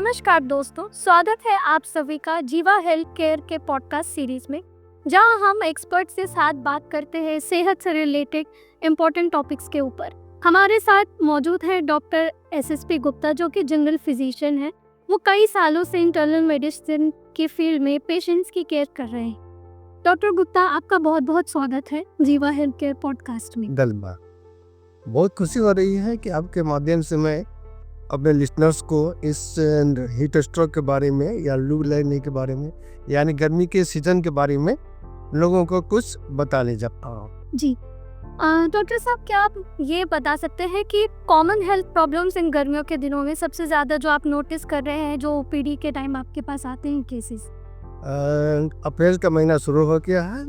नमस्कार दोस्तों, स्वागत है आप सभी का जीवा हेल्थ केयर के पॉडकास्ट सीरीज में, जहां हम एक्सपर्ट से साथ बात करते हैं सेहत से रिलेटेड इम्पोर्टेंट टॉपिक्स के ऊपर। हमारे साथ मौजूद है डॉक्टर SSP गुप्ता, जो कि जनरल फिजिशियन है। वो कई सालों से इंटरनल मेडिसिन की फील्ड में पेशेंट्स की केयर कर रहे हैं। डॉक्टर गुप्ता, आपका बहुत बहुत स्वागत है जीवा हेल्थ केयर पॉडकास्ट में। धन्यवाद। बहुत खुशी हो रही है कि आपके माध्यम से मैं अपने लिसनर्स को इस हीट स्ट्रोक के बारे में या लू लगने के बारे में, यानी गर्मी के सीजन के बारे में लोगों को कुछ बताने जा रहा हूँ। जी डॉक्टर साहब, क्या आप ये बता सकते हैं कि कॉमन हेल्थ प्रॉब्लम्स इन गर्मियों के दिनों में सबसे ज़्यादा जो आप नोटिस कर रहे हैं, जो OPD के टाइम आपके पास आते हैं केसेस? अप्रैल का महीना शुरू हो गया है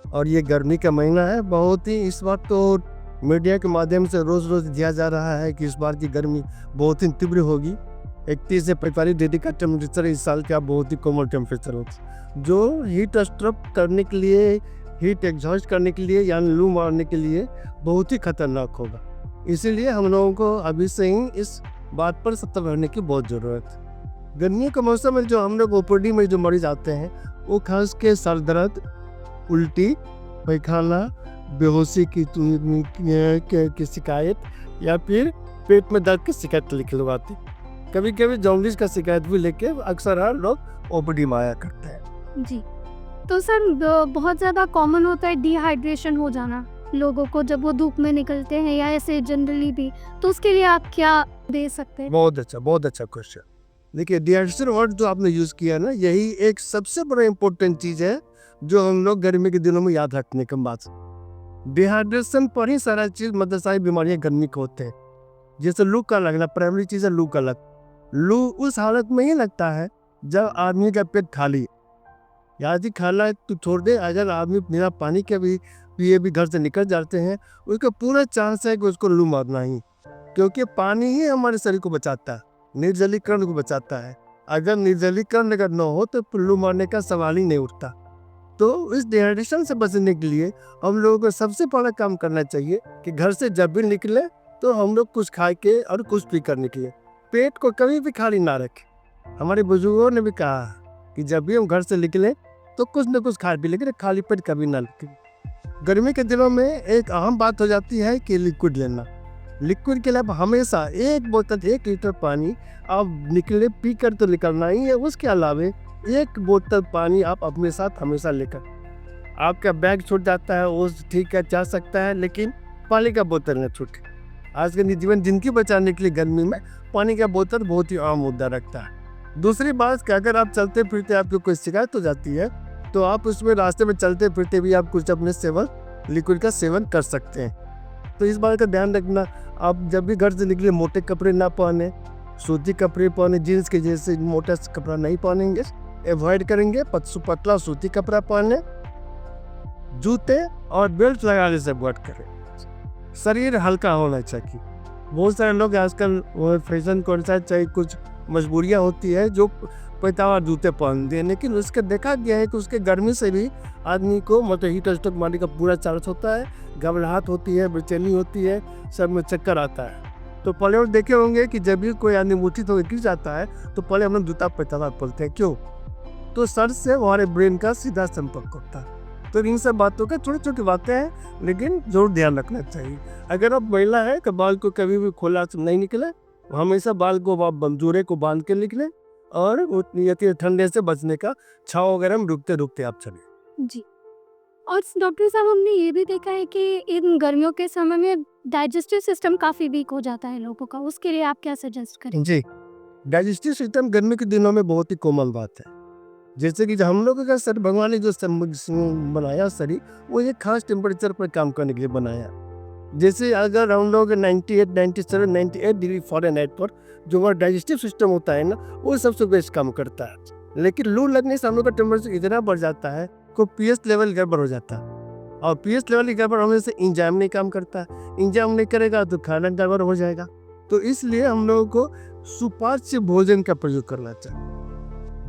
और ये गर्मी का महीना है। बहुत ही इस बार तो मीडिया के माध्यम से रोज़ रोज़ दिया जा रहा है कि इस बार की गर्मी बहुत ही तीव्र होगी। 31 से 45 डिग्री का टेम्परेचर इस साल का बहुत ही कॉमन टेम्परेचर होगा, जो हीट स्ट्रोक करने के लिए, हीट एग्जॉस्ट करने के लिए यानी लू मारने के लिए बहुत ही खतरनाक होगा। इसीलिए हम लोगों को अभी से ही इस बात पर सतर्क रहने की बहुत ज़रूरत है। गर्मियों के मौसम में जो हम लोग OPD में जो मरीज आते हैं, वो खास के सर दर्द, उल्टी, पैखाना, बेहोशी की शिकायत या फिर पेट में दर्द की शिकायत लिख लगवाती। कभी कभी जॉन्डिस का शिकायत भी लेके अक्सर हर लोग OPD में आया करते हैं। जी, तो सर बहुत ज़्यादा कॉमन होता है डिहाइड्रेशन हो जाना लोगों को जब वो धूप में निकलते हैं या ऐसे जनरली भी, तो उसके लिए आप क्या दे सकते हैं? बहुत अच्छा क्वेश्चन। देखिए, डिहाइड्रेशन वर्ड जो आपने यूज़ किया ना, यही एक सबसे बड़ा इम्पोर्टेंट चीज़ है जो हम लोग गर्मी के दिनों में याद रखने की बात। डिहाइड्रेशन पर ही सारा चीज़, मतलब सारी बीमारियाँ गर्मी को होते हैं। जैसे लू का लगना, प्राइमरी चीज़ है लू का लग। लू उस हालत में ही लगता है जब आदमी का पेट खाली, यदि खाना तो छोड़ दे, अगर आदमी बिना पानी के भी पिए भी घर से निकल जाते हैं, उसका पूरा चांस है कि उसको लू मारना ही, क्योंकि पानी ही हमारे शरीर को बचाता है, निर्जलीकरण को बचाता है। अगर निर्जलीकरण अगर न हो तो लू मारने का सवाल ही नहीं उठता। तो इस डिहाइड्रेशन से बचने के लिए हम लोगों को सबसे पहला काम करना चाहिए कि घर से जब भी निकले तो हम लोग कुछ खा के और कुछ पी कर निकले। पेट को कभी भी खाली ना रखें। हमारे बुजुर्गों ने भी कहा कि जब भी हम घर से निकले तो कुछ न कुछ खा पी, लेकिन खाली पेट कभी ना रखें। गर्मी के दिनों में एक अहम बात हो जाती है कि लिक्विड लेना। लिक्विड के लिए आप हमेशा 1 बोतल 1 लीटर पानी आप निकले पी कर तो निकलना ही है। उसके अलावा 1 बोतल पानी आप अपने साथ हमेशा लेकर, आपका बैग छूट जाता है वो ठीक है, जा सकता है, लेकिन पानी का बोतल न छूटे। आज के जीवन जिंदगी बचाने के लिए गर्मी में पानी का बोतल बहुत ही आम मुद्दा रखता है। दूसरी बात कि अगर आप चलते फिरते आपको कोई शिकायत हो जाती है तो आप उसमें रास्ते में चलते फिरते भी आप कुछ अपने सेवन लिक्विड का सेवन कर सकते हैं। तो इस बात का ध्यान रखना, आप जब भी घर से निकले मोटे कपड़े ना पहने, सूती कपड़े पहने, जीन्स के जैसे मोटा कपड़ा नहीं पहनेंगे, अवॉइड करेंगे, पतला सूती कपड़ा पहने, जूते और बेल्ट लगाने से अवॉइड करें। शरीर हल्का होना चाहिए। बहुत सारे लोग आजकल फैशन के अनुसार चाहे कुछ मजबूरियां होती है जो पैतावार जूते पहनते हैं, लेकिन उसके देखा गया है कि उसके गर्मी से भी आदमी को मतलब हीट स्ट्रोक मारने का पूरा चांस होता है। घबराहट होती है, बेचैनी होती है, सर में चक्कर आता है। तो पहले हम देखे होंगे कि जब भी कोई आदमी मूर्छित होकर गिर जाता है तो पहले हम लोग जूता पैतावार बोलते हैं। क्यों? तो सर से हमारे ब्रेन का सीधा संपर्क होता है। तो इन सब बातों का छोटी छोटी बातें हैं, लेकिन जरूर ध्यान रखना चाहिए। अगर आप महिला है तो बाल को कभी भी खोला नहीं निकले, हमेशा बाल को आप जोड़े को बांध के निकले और ठंडे से बचने का छाव वगैरह में रुकते रुकते आप चले। जी, और डॉक्टर साहब, हमने ये भी देखा है कि इन गर्मियों के समय में डाइजेस्टिव सिस्टम काफ़ी वीक हो जाता है लोगों का, उसके लिए आप क्या सजेस्ट करें? जी, डाइजेस्टिव सिस्टम गर्मी के दिनों में बहुत ही कोमल बात है। जैसे कि हम लोगों का शरीर, भगवान ने जो बनाया शरीर, वो एक खास टेम्परेचर पर काम करने के लिए बनाया। जैसे अगर हम लोग 98, 97, 98 डिग्री फ़ारेनहाइट पर जो हमारा डाइजेस्टिव सिस्टम होता है ना, वो सबसे बेस्ट काम करता है। लेकिन लू लगने से हम लोग का टेम्परेचर इतना बढ़ जाता है कि pH लेवल गड़बड़ हो जाता है, और pH लेवल गड़बड़ होने से इंजाइम नहीं काम करता है। इंजाइम नहीं करेगा तो खाना गड़बड़ हो जाएगा। तो इसलिए हम लोगों को सुपाच्य भोजन का प्रयोग करना चाहिए।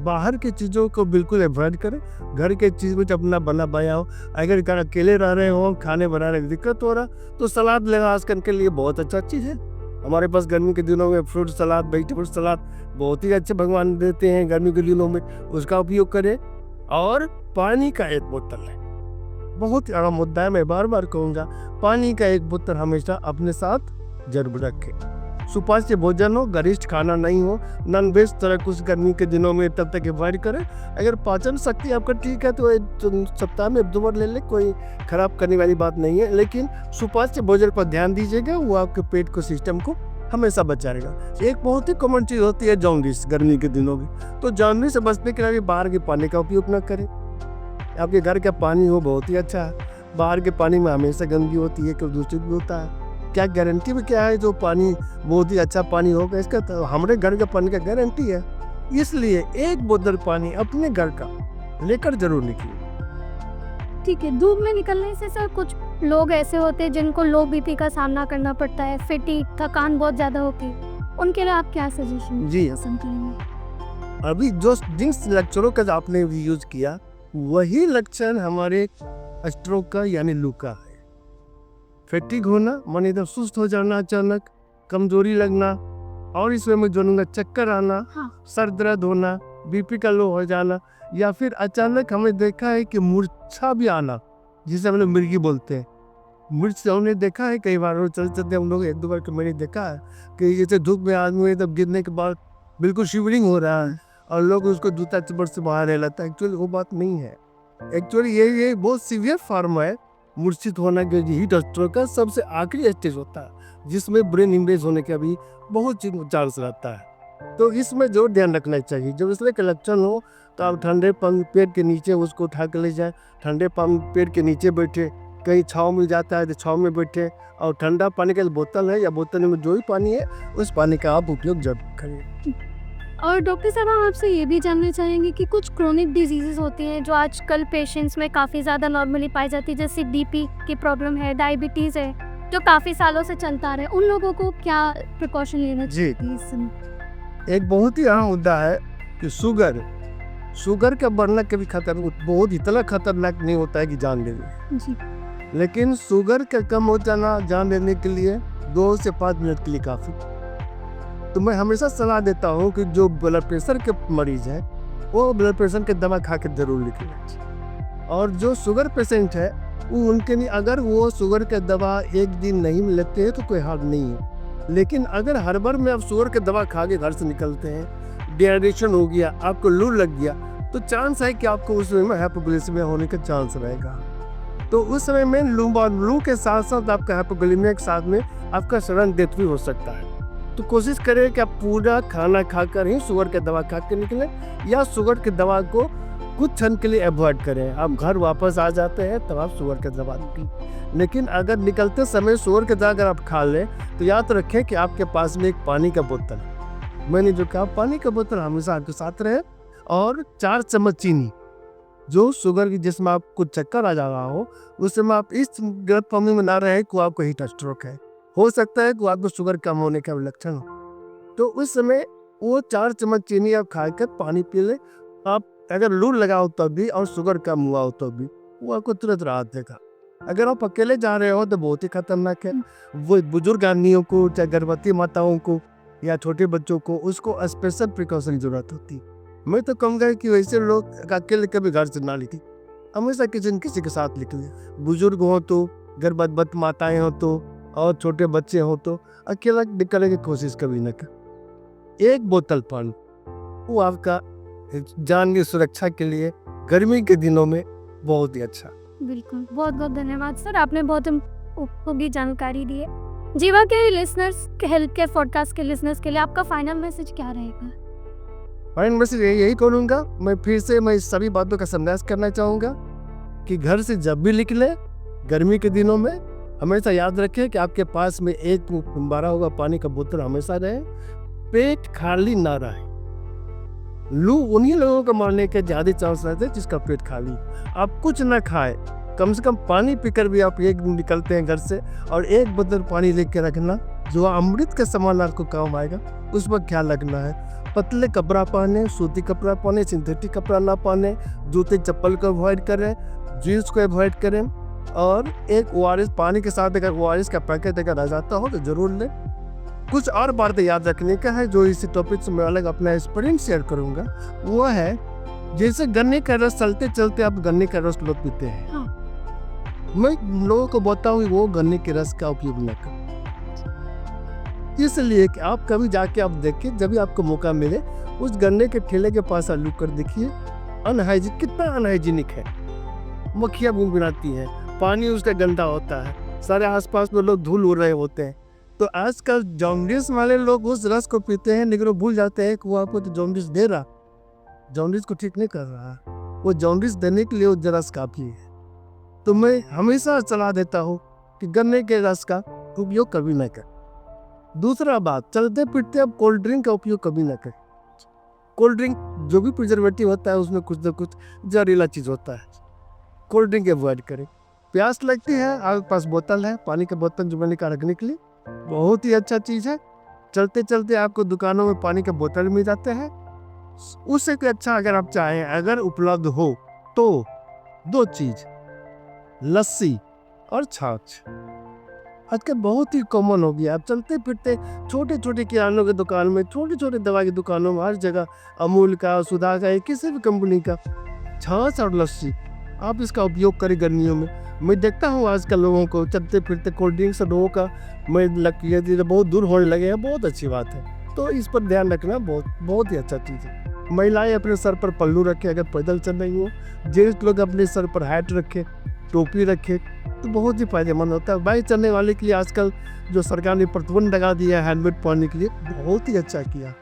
बाहर की चीज़ों को बिल्कुल अवॉइड करें। घर के चीज़ में अपना बना बनाया हो। अगर अकेले रह रहे हो, खाने बनाने में दिक्कत हो रहा, तो सलाद लेना आजकल के लिए बहुत अच्छा चीज़ है। हमारे पास गर्मी के दिनों में फ्रूट सलाद, वेजिटेबल सलाद बहुत ही अच्छे भगवान देते हैं गर्मी के दिनों में, उसका उपयोग करें। और पानी का एक बोतल है, बहुत ही अहम मुद्दा है, मैं बार बार कहूँगा, पानी का एक बोतल हमेशा अपने साथ जरूर रखें। सुपाच्य भोजन हो, गरिष्ठ खाना नहीं हो, नॉन वेज तरह कुछ गर्मी के दिनों में तब तक अवॉइड करें। अगर पाचन शक्ति आपका ठीक है तो सप्ताह में 1-2 बार ले लें, कोई खराब करने वाली बात नहीं है, लेकिन सुपाच्य भोजन पर ध्यान दीजिएगा, वो आपके पेट को, सिस्टम को हमेशा बचाएगा। एक बहुत ही कॉमन चीज़ होती है जॉन्डिस गर्मी के दिनों में, तो जॉन्डिस से बचने के लिए बाहर के पानी का उपयोग न करें। आपके घर का पानी हो बहुत ही अच्छा है, बाहर के पानी में हमेशा गंदगी होती है, कुछ दूषित भी होता है। क्या गारंटी में क्या है जो पानी बहुत ही अच्छा पानी होगा इसका? तो हमारे घर का पानी का गारंटी है। इसलिए एक बोतल पानी अपने घर का लेकर जरूर निकलिए। ठीक है, धूप में निकलने से सर कुछ लोग ऐसे होते हैं जिनको लो बीपी का सामना करना पड़ता है, फटीग, थकान बहुत ज़्यादा होती है, उनके लिए आप क्या सजेशन जी पसंद करेंगे? अभी जिस लक्षणों का आपने यूज किया वही लक्षण हमारे स्ट्रोक का यानी लू का है। फैटिक होना, मन एकदम सुस्त हो जाना, अचानक कमजोरी लगना, और इसमें मैं जोड़ूंगा चक्कर आना, सर दर्द होना, बीपी का लो हो जाना, या फिर अचानक हमने देखा है कि मूर्छा भी आना, जिसे हम लोग मिर्गी बोलते हैं। मूर्छा हमने देखा है कई बार, चलते हम लोग 1-2 बार तो मैंने देखा है कि जैसे धूप में आदमी तब गिरने के बाद बिल्कुल शिवरिंग हो रहा है और लोग उसको जूता चप्पल से बाहर ले लेता है। एक्चुअली वो बात नहीं है। एक्चुअली ये बहुत सीवियर फॉर्म है मूर्छित होना के हीट स्ट्रोक का सबसे आखिरी स्टेज होता है, जिसमें ब्रेन हिमरेज होने का भी बहुत चांस रहता है। तो इसमें जो ध्यान रखना चाहिए, जब इस तरह के लक्षण हो तो आप ठंडे पेड़ के नीचे उसको उठा कर ले जाए, ठंडे पेड़ के नीचे बैठे, कहीं छाँव मिल जाता है तो छाँव में बैठे, और ठंडा पानी का बोतल है या बोतल में जो भी पानी है उस पानी का आप उपयोग जरूर करें। और डॉक्टर साहब, हम आपसे ये भी जानना चाहेंगे कि कुछ क्रोनिक डिजीजेस होती हैं जो आजकल पेशेंट्स में काफ़ी ज़्यादा नॉर्मली पाई जाती है, जैसे बीपी की प्रॉब्लम है, डायबिटीज़ है, जो काफ़ी सालों से चलता आ रहा है, उन लोगों को क्या प्रिकॉशन लेना चाहिए इस समय? एक बहुत ही अहम मुद्दा है कि शुगर का बढ़ना कभी बहुत इतना खतरनाक नहीं होता है कि जान ले जी। लेकिन शुगर का कम हो जाना जान लेने के लिए 2 से 5 मिनट के लिए काफ़ी। तो मैं हमेशा सलाह देता हूँ कि जो ब्लड प्रेशर के मरीज है वो ब्लड प्रेशर की दवा खा के जरूर निकले, और जो शुगर पेशेंट है वो उनके लिए अगर वो शुगर की दवा एक दिन नहीं लेते हैं तो कोई हार्म नहीं है। लेकिन अगर हर बार में आप शुगर की दवा खा के घर से निकलते हैं, डिहाइड्रेशन हो गया, आपको लू लग गया, तो चांस है कि आपको उस समय में हाइपोग्लाइसेमिया होने का चांस रहेगा। तो उस समय में लू के साथ साथ आपका हाइपोग्लाइसेमिया के साथ में आपका सडन डेथ भी हो सकता है। तो कोशिश करें कि आप पूरा खाना खाकर ही शुगर की दवा खा के निकलें, या शुगर की दवा को कुछ क्षण के लिए अवॉइड करें। आप घर वापस आ जाते हैं तब आप शुगर की दवा लें। लेकिन अगर निकलते समय शुगर की दवा अगर आप खा लें तो याद रखें कि आपके पास में एक पानी का बोतल है। मैंने जो कहा, पानी का बोतल हमेशा आपके साथ रहे, और 4 चम्मच चीनी, जो शुगर की जिसमें आपको चक्कर आ जा रहा हो उस समय आप इस गलतफहमी में ना रहे कि आपको हीट स्ट्रोक है। हो सकता है कि आपको शुगर कम होने का लक्षण हो, तो उस समय वो 4 चम्मच चीनी आप खाकर पानी पी ले। आप अगर लू लगाओ तब भी और शुगर कम हुआ हो तब भी वो आपको तुरंत राहत देगा। अगर आप अकेले जा रहे हो तो बहुत ही खतरनाक है। वो बुजुर्ग आदमियों को, चाहे गर्भवती माताओं को या छोटे बच्चों को, उसको स्पेशल प्रिकॉशन की जरूरत होती है। मैं तो कहूँगा कि वैसे लोग अकेले कभी घर से ना निकले, हमेशा किसी के साथ निकले। बुजुर्ग हो तो, गर्भवती माताएं हो तो, और छोटे बच्चे हो तो अकेला निकलने की कोशिश कभी न कर। एक बोतल पानी वो आपका जान की सुरक्षा के लिए गर्मी के दिनों में बहुत ही अच्छा। बिल्कुल, बहुत बहुत धन्यवाद सर, आपने बहुत उपयोगी जानकारी दी है। जीवा के लिसनर्स, हेल्थ केयर पॉडकास्ट के लिसनर्स के लिए आपका फाइनल मैसेज क्या रहेगा? फाइनल मैसेज यही करूँगा, मैं सभी बातों का संदेश करना चाहूँगा कि घर से जब भी निकले गर्मी के दिनों में हमेशा याद रखें कि आपके पास में एक भरा हुआ पानी का बोतल हमेशा रहे, पेट खाली ना रहे। लू उन्हीं लोगों को मरने के ज़्यादा चांस रहते हैं जिसका पेट खाली। आप कुछ ना खाए, कम से कम पानी पीकर भी आप एक दिन निकलते हैं घर से, और एक बोतल पानी लेके रखना, जो अमृत के समान आपको काम आएगा, उस पर ख्याल रखना है। पतले कपड़ा पहने, सूती कपड़ा पहने, सिंथेटिक कपड़ा ना पहने, जूते चप्पल को अवॉइड करें, जीन्स को अवॉइड करें, और एक ORS पानी के साथ अगर ORS का पैकेट अगर आ जाता हो तो ज़रूर लें। कुछ और बातें याद रखने का है जो इसी टॉपिक से मैं अलग अपना एक्सपीरियंस शेयर करूंगा। वो है जैसे गन्ने का रस चलते चलते आप गन्ने का रस लोग पीते हैं, हाँ। मैं लोगों को बताऊँ वो गन्ने के रस का उपयोग न करें, इसलिए कि आप कभी जाके आप देखिए, जब भी आपको मौका मिले उस गन्ने के ठेले के पास आलू कर देखिए, अनहाइजीनिक, कितना अनहाइजीनिक है। मक्खियाँ गुनगुनाती हैं, पानी उसका गंदा होता है, सारे आसपास में लोग धूल उड़ रहे होते हैं। तो आजकल जॉन्डिस वाले लोग उस रस को पीते हैं, लेकिन वो भूल जाते हैं कि वो आपको तो जॉन्डिस दे रहा, जॉन्डिस को ठीक नहीं कर रहा, वो जॉन्डिस देने के लिए वो रस काफ़ी है। तो मैं हमेशा सलाह देता हूँ कि गन्ने के रस का उपयोग कभी न करें। दूसरा बात, चलते फिरते अब कोल्ड ड्रिंक का उपयोग कभी ना करें। कोल्ड ड्रिंक जो भी प्रिजर्वेटिव होता है उसमें कुछ ना कुछ जहरीला चीज़ होता है, कोल्ड ड्रिंक अवॉइड करें। प्यास लगती है, आपके पास बोतल है, पानी का बोतल जो मैंने कहा रखने के लिए, बहुत ही अच्छा चीज़ है। चलते चलते आपको दुकानों में पानी का बोतल मिल जाते हैं। उससे कोई अच्छा अगर आप चाहें, अगर उपलब्ध हो तो 2 चीज़, लस्सी और छाछ। आजकल बहुत ही कॉमन हो गया। आप चलते फिरते छोटे छोटे किरानों की दुकान में, छोटे छोटे दवा की दुकानों में, हर जगह अमूल का, सुधा का, किसी भी कंपनी का छाछ और लस्सी, आप इसका उपयोग करें गर्मियों में। मैं देखता हूँ आजकल लोगों को चलते फिरते कोल्ड ड्रिंक से लोगों का मैं लगती है बहुत दूर होने लगे हैं, बहुत अच्छी बात है। तो इस पर ध्यान रखना बहुत ही अच्छा चीज़ है। महिलाएं अपने सर पर पल्लू रखें अगर पैदल चल रही हो, जेंट्स लोग अपने सर पर हैट रखें, टोपी रखें, तो बहुत ही फायदेमंद होता है। बाइक चलने वाले के लिए आजकल जो सरकार ने प्रतिबंध लगा दिया है हेलमेट पहनने के लिए, बहुत ही अच्छा किया।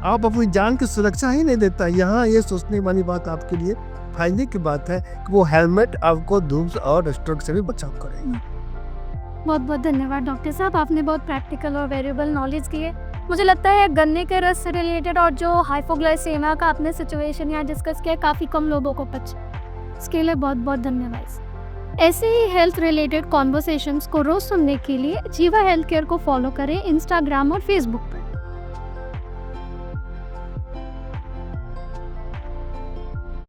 आप अपनी जान की सुरक्षा ही नहीं देता, यहाँ ये सोचने वाली बात आपके लिए फायदे की बात है कि वो हेलमेट आपको धूप और स्ट्रोक से भी बचाव करेगा। बहुत बहुत धन्यवाद डॉक्टर साहब, आपने बहुत प्रैक्टिकल और वेरिएबल नॉलेज दी है। मुझे लगता है गन्ने के रस से रिलेटेड और जो हाइपोग्लाइसेमिया का आपने सिचुएशन यहाँ डिस्कस किया, काफ़ी कम लोगों को पता। इसके लिए बहुत बहुत धन्यवाद। ऐसे ही हेल्थ रिलेटेड कॉन्वर्सेशंस को रोज सुनने के लिए जीवा हेल्थ केयर को फॉलो करें इंस्टाग्राम और फेसबुक पर।